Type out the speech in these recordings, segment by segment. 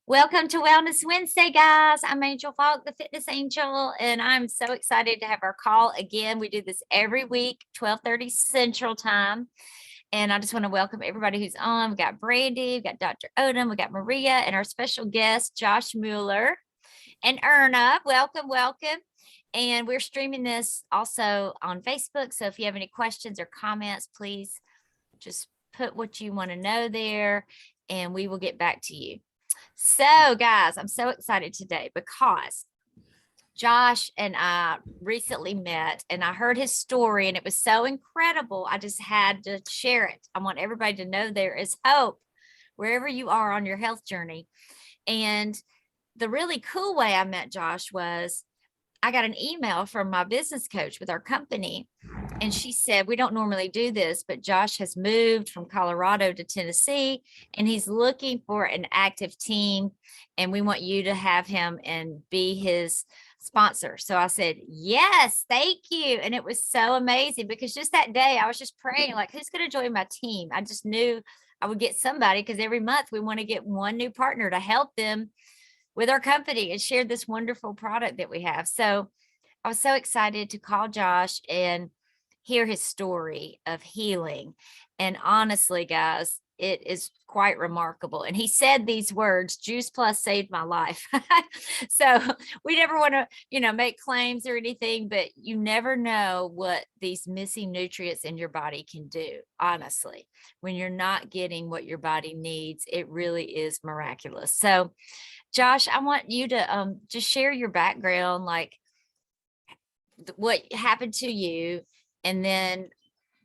Welcome to Wellness Wednesday, guys. I'm Angel Falk, the Fitness Angel, and I'm so excited to have our call again. We do this every week, 12:30 Central Time. And I just want to welcome everybody who's on. We got Brandy, we got Dr. Odom, we got Maria, and our special guest, Josh Mueller and Erna. Welcome, welcome. And we're streaming this also on Facebook. So if you have any questions or comments, please just put what you want to know there, and we will get back to you. So, guys, I'm so excited today because Josh and I recently met and I heard his story and it was so incredible. I just had to share it. I want everybody to know there is hope wherever you are on your health journey. And the really cool way I met Josh was I got an email from my business coach with our company. And she said, we don't normally do this, but Josh has moved from Colorado to Tennessee and he's looking for an active team. And we want you to have him and be his sponsor. So I said, yes, thank you. And it was so amazing because just that day I was just praying, like, who's going to join my team? I just knew I would get somebody because every month we want to get one new partner to help them with our company and share this wonderful product that we have. So I was so excited to call Josh and hear his story of healing. And honestly, guys, it is quite remarkable. And he said these words, Juice Plus saved my life. So we never want to, make claims or anything, but you never know what these missing nutrients in your body can do. Honestly, when you're not getting what your body needs, it really is miraculous. So Josh, I want you to just share your background, like what happened to you, and then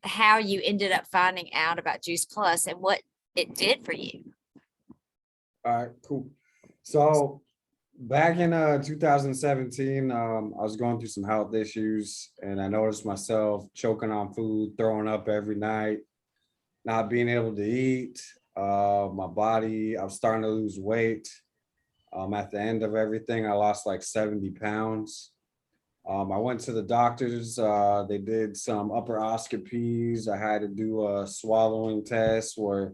how you ended up finding out about Juice Plus and what it did for you. All right, cool. So back in 2017, I was going through some health issues and I noticed myself choking on food, throwing up every night, not being able to eat. My body, I was starting to lose weight. At the end of everything, I lost like 70 pounds. I went to the doctors. They did some upper oscopies. I had to do a swallowing test where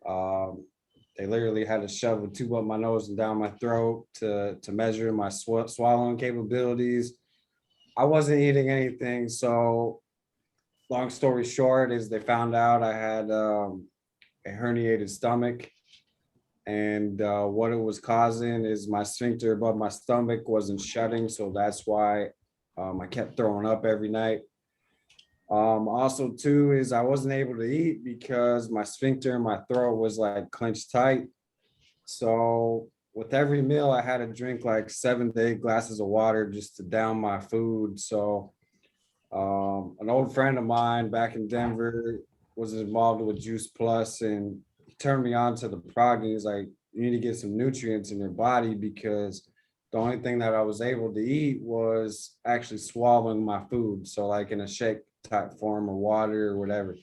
they literally had to shove a tube up my nose and down my throat to measure my swallowing capabilities. I wasn't eating anything. So long story short is they found out I had a herniated stomach. And what it was causing is my sphincter above my stomach wasn't shutting. So that's why I kept throwing up every night. Also, too, is I wasn't able to eat because my sphincter in my throat was like clenched tight. So with every meal, I had to drink like 7 to 8 glasses of water just to down my food. So an old friend of mine back in Denver was involved with Juice Plus, and he turned me on to the product. He's like, you need to get some nutrients in your body because the only thing that I was able to eat was actually swallowing my food. So like in a shake type form or water or whatever.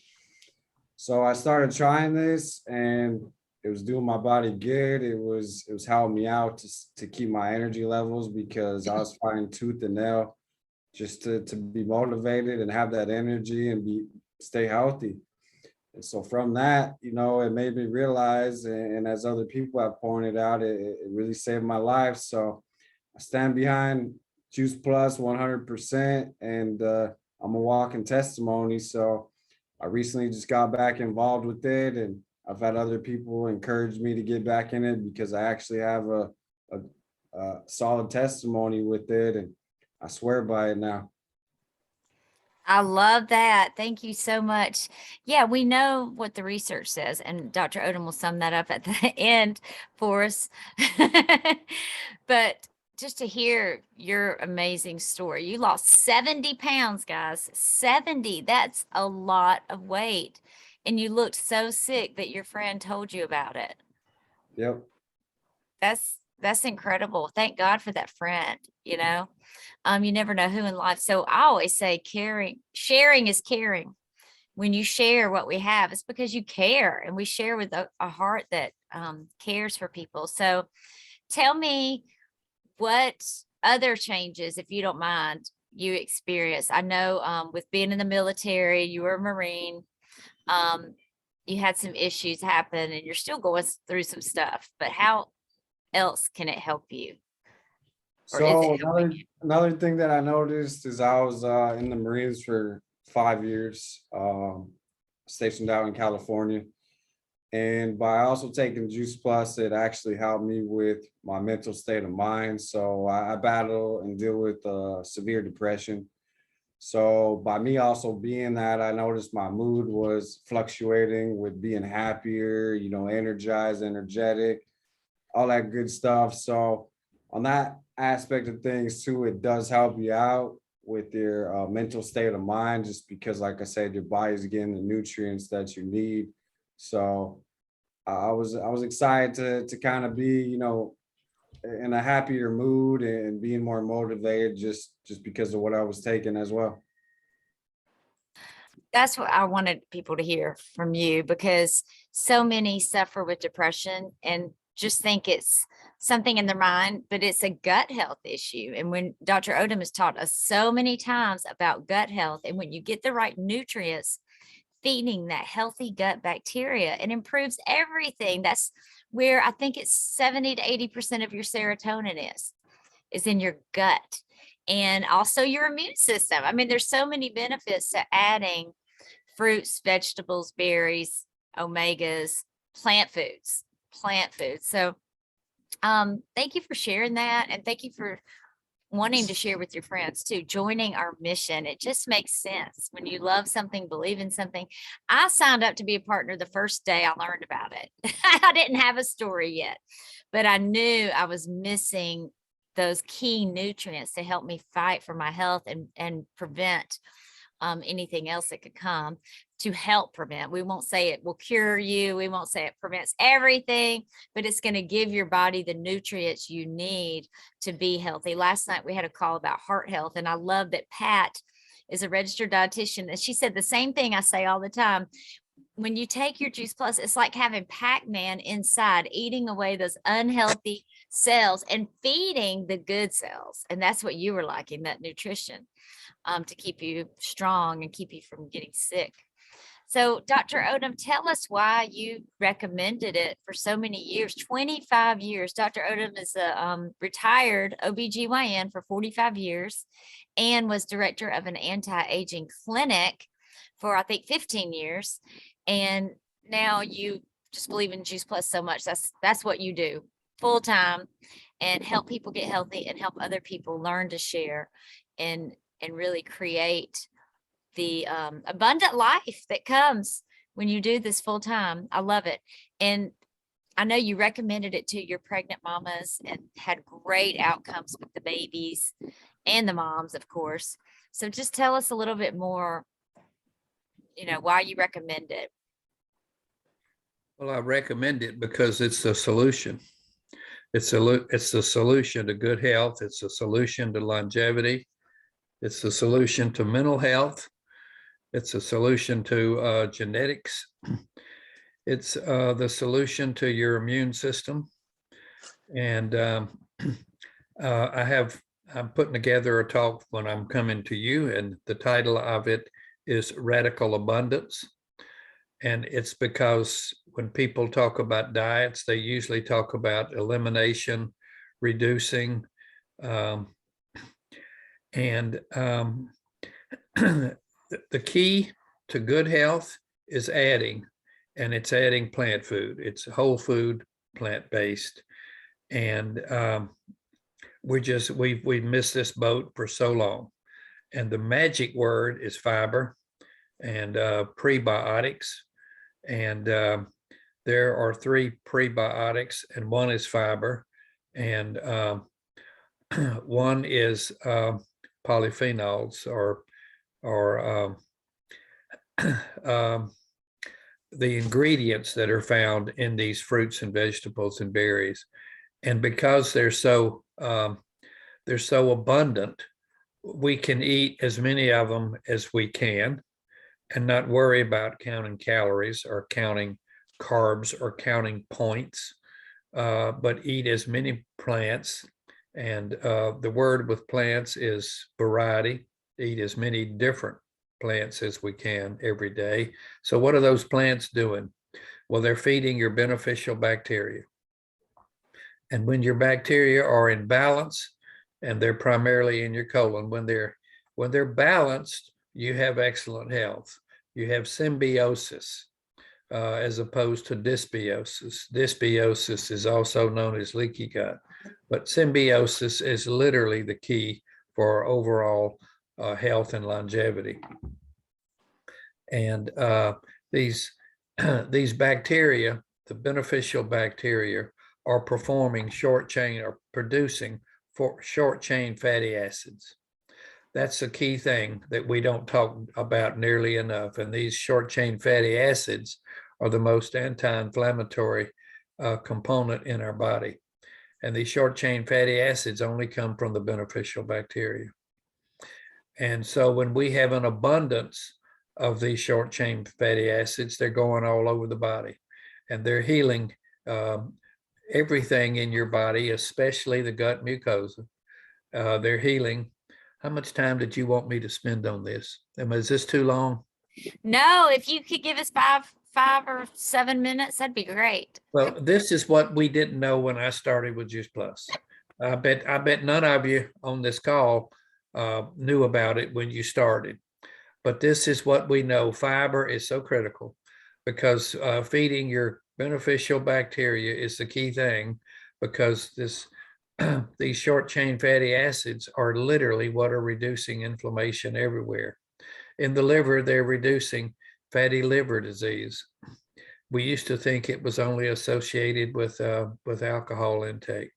So I started trying this and it was doing my body good. It was helping me out to keep my energy levels because I was fighting tooth and nail just to be motivated and have that energy and stay healthy. And so from that, it made me realize, and as other people have pointed out, it really saved my life. So I stand behind Juice Plus 100%, and I'm a walking testimony. So I recently just got back involved with it, and I've had other people encourage me to get back in it because I actually have a solid testimony with it, and I swear by it now. I love that. Thank you so much. Yeah, we know what the research says, and Dr. Odom will sum that up at the end for us. But just to hear your amazing story, you lost 70 pounds, guys. 70. That's a lot of weight. And you looked so sick that your friend told you about it. Yep. That's incredible. Thank God for that friend, you never know who in life. So I always say sharing is caring. When you share what we have, it's because you care, and we share with a heart that cares for people. So tell me what other changes, if you don't mind, you experienced. I know with being in the military, you were a Marine, you had some issues happen and you're still going through some stuff, but how else can it help you? Or is So it helping you? another thing that I noticed is I was in the Marines for 5 years, stationed out in California. And by also taking Juice Plus, it actually helped me with my mental state of mind. So I battle and deal with severe depression. So by me also being that, I noticed my mood was fluctuating with being happier, energized, energetic, all that good stuff. So on that aspect of things too, it does help you out with your mental state of mind, just because, like I said, your body's getting the nutrients that you need. So I was excited to kind of be, in a happier mood and being more motivated just because of what I was taking as well. That's what I wanted people to hear from you, because so many suffer with depression and just think it's something in their mind, but it's a gut health issue. And when Dr. Odom has taught us so many times about gut health, and when you get the right nutrients, feeding that healthy gut bacteria, it improves everything. That's where I think it's 70 to 80% of your serotonin is in your gut, and also your immune system. I mean, there's so many benefits to adding fruits, vegetables, berries, omegas, plant foods, plant foods. So thank you for sharing that. And thank you for wanting to share with your friends too, joining our mission. It just makes sense when you love something, believe in something. I signed up to be a partner the first day I learned about it. I didn't have a story yet, but I knew I was missing those key nutrients to help me fight for my health and prevent anything else that could come, to help prevent. We won't say it will cure you. We won't say it prevents everything, but it's going to give your body the nutrients you need to be healthy. Last night we had a call about heart health, and I love that Pat is a registered dietitian, and she said the same thing I say all the time. When you take your Juice Plus, it's like having Pac-Man inside, eating away those unhealthy cells and feeding the good cells. And that's what you were liking, that nutrition, to keep you strong and keep you from getting sick. So, Dr. Odom, tell us why you recommended it for so many years, 25 years. Dr. Odom is a retired OBGYN for 45 years and was director of an anti-aging clinic for, I think, 15 years. And now you just believe in Juice Plus so much. That's what you do full time, and help people get healthy and help other people learn to share and really create the abundant life that comes when you do this full time. I love it. And I know you recommended it to your pregnant mamas and had great outcomes with the babies and the moms, of course. So just tell us a little bit more, why you recommend it. Well, I recommend it because it's the solution. It's the solution to good health. It's a solution to longevity. It's the solution to mental health. It's a solution to genetics. It's the solution to your immune system. And I'm putting together a talk when I'm coming to you, and the title of it is Radical Abundance. And it's because when people talk about diets, they usually talk about elimination, reducing, the key to good health is adding, and it's adding plant food. It's whole food, plant-based. And we've missed this boat for so long. And the magic word is fiber and prebiotics. And there are 3 prebiotics, and one is fiber, and one is polyphenols, or the ingredients that are found in these fruits and vegetables and berries. And because they're so abundant, we can eat as many of them as we can and not worry about counting calories or counting carbs or counting points, but eat as many plants. And the word with plants is variety. Eat as many different plants as we can every day. So what are those plants doing? Well, they're feeding your beneficial bacteria. And when your bacteria are in balance, and they're primarily in your colon, when they're balanced, you have excellent health. You have symbiosis as opposed to dysbiosis. Dysbiosis is also known as leaky gut, but symbiosis is literally the key for overall health and longevity. And these bacteria, the beneficial bacteria, are performing short chain or producing for short chain fatty acids. That's the key thing that we don't talk about nearly enough. And these short chain fatty acids are the most anti-inflammatory component in our body. And these short chain fatty acids only come from the beneficial bacteria. And so when we have an abundance of these short chain fatty acids, they're going all over the body and they're healing everything in your body, especially the gut mucosa. They're healing. How much time did you want me to spend on this? Is this too long? No, if you could give us five or 7 minutes, that'd be great. Well, this is what we didn't know when I started with Juice Plus. I bet none of you on this call knew about it when you started. But this is what we know. Fiber is so critical because feeding your beneficial bacteria is the key thing, because these short chain fatty acids are literally what are reducing inflammation everywhere. In the liver, they're reducing fatty liver disease. We used to think it was only associated with alcohol intake.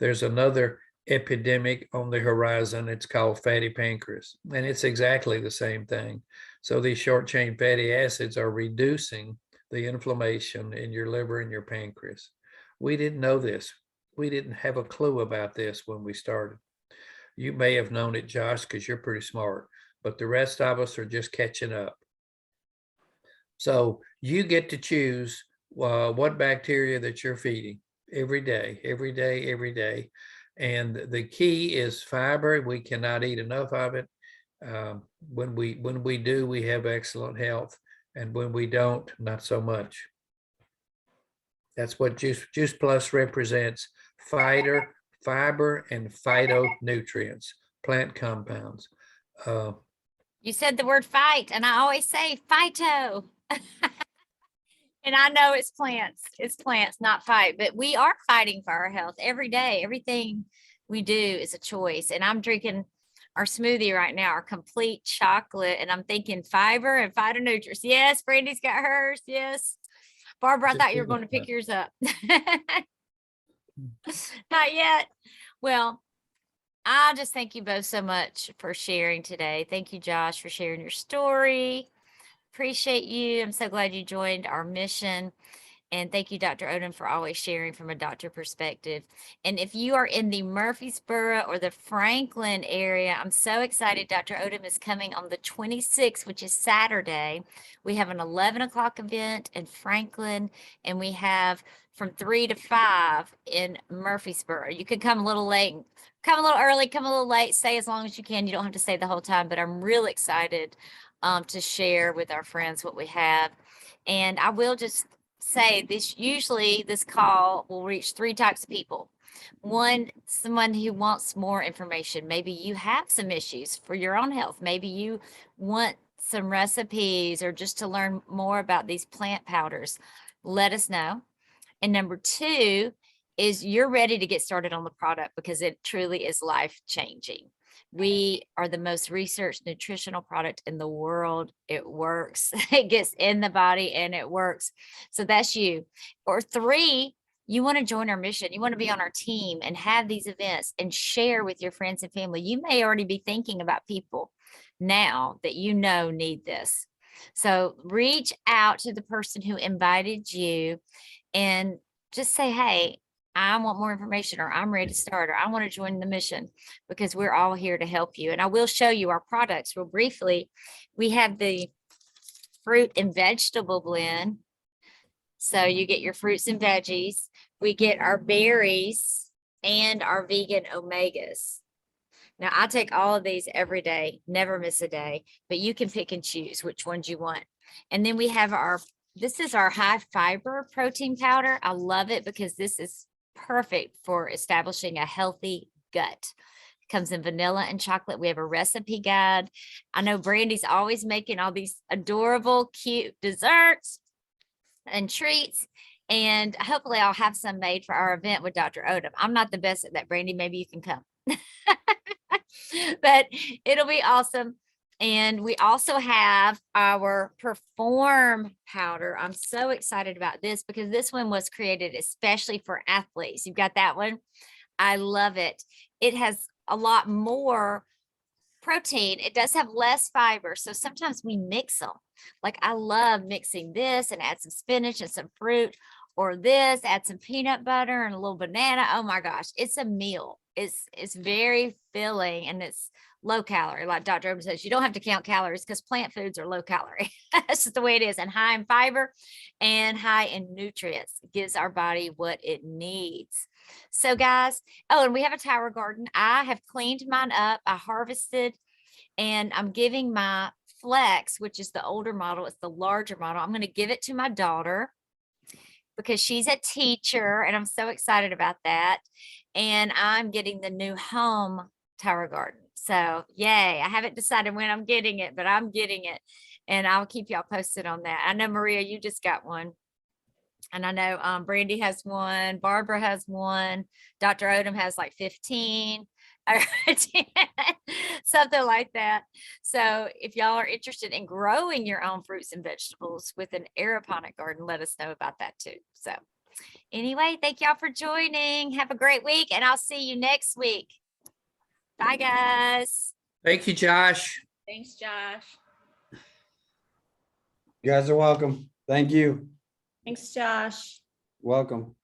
There's another epidemic on the horizon. It's called fatty pancreas, and it's exactly the same thing. So these short chain fatty acids are reducing the inflammation in your liver and your pancreas. We didn't know this. We didn't have a clue about this when we started. You may have known it, Josh, because you're pretty smart, but the rest of us are just catching up. So you get to choose what bacteria that you're feeding every day, every day, every day. And the key is fiber. We cannot eat enough of it. When we do, we have excellent health. And when we don't, not so much. That's what Juice Plus represents: fiber and phytonutrients, plant compounds. You said the word fight, and I always say phyto. And I know it's plants, not fight, but we are fighting for our health every day. Everything we do is a choice. And I'm drinking our smoothie right now, our complete chocolate, and I'm thinking fiber and phytonutrients. Yes, Brandy's got hers. Yes. Barbara, I thought you were going to pick yours up. Not yet. Well, I just thank you both so much for sharing today. Thank you, Josh, for sharing your story. Appreciate you. I'm so glad you joined our mission. And thank you, Dr. Odom, for always sharing from a doctor perspective. And if you are in the Murfreesboro or the Franklin area, I'm so excited. Dr. Odom is coming on the 26th, which is Saturday. We have an 11 o'clock event in Franklin, and we have from 3 to 5 in Murfreesboro. You could come a little late, come a little early, come a little late, stay as long as you can. You don't have to stay the whole time, but I'm really excited to share with our friends what we have. And I will just say this, usually this call will reach 3 types of people. One, someone who wants more information. Maybe you have some issues for your own health. Maybe you want some recipes or just to learn more about these plant powders. Let us know. And number 2 is you're ready to get started on the product because it truly is life-changing. We are the most researched nutritional product in the world. It works. It gets in the body and it works. So that's you. Or 3, you want to join our mission. You want to be on our team and have these events and share with your friends and family. You may already be thinking about people now that you know need this. So reach out to the person who invited you and just say, hey, I want more information, or I'm ready to start, or I want to join the mission, because we're all here to help you. And I will show you our products real briefly. We have the fruit and vegetable blend. So you get your fruits and veggies. We get our berries and our vegan omegas. Now I take all of these every day, never miss a day, but you can pick and choose which ones you want. And then we have this is our high fiber protein powder. I love it because this is perfect for establishing a healthy gut. Comes in vanilla and chocolate. We have a recipe guide. I know Brandy's always making all these adorable, cute desserts and treats. And hopefully I'll have some made for our event with Dr. Odom. I'm not the best at that, Brandy. Maybe you can come. But it'll be awesome. And we also have our Perform powder. I'm so excited about this because this one was created especially for athletes. You've got that one. I love it. It has a lot more protein. It does have less fiber. So sometimes we mix them. Like I love mixing this and add some spinach and some fruit, or this, add some peanut butter and a little banana. Oh my gosh, it's a meal. It's very filling and it's low calorie. Like Dr. Oben says, you don't have to count calories because plant foods are low calorie. That's just the way it is, and high in fiber and high in nutrients. It gives our body what it needs. So guys, oh, and we have a tower garden. I have cleaned mine up. I harvested, and I'm giving my Flex, which is the older model. It's the larger model. I'm going to give it to my daughter because she's a teacher and I'm so excited about that. And I'm getting the new home tower garden. So yay, I haven't decided when I'm getting it, but I'm getting it. And I'll keep y'all posted on that. I know Maria, you just got one. And I know Brandy has one, Barbara has one, Dr. Odom has like 15, something like that. So if y'all are interested in growing your own fruits and vegetables with an aeroponic garden, let us know about that too. So anyway, thank y'all for joining. Have a great week, and I'll see you next week. Bye, guys. Thank you, Josh. Thanks, Josh. You guys are welcome. Thank you. Thanks, Josh. Welcome.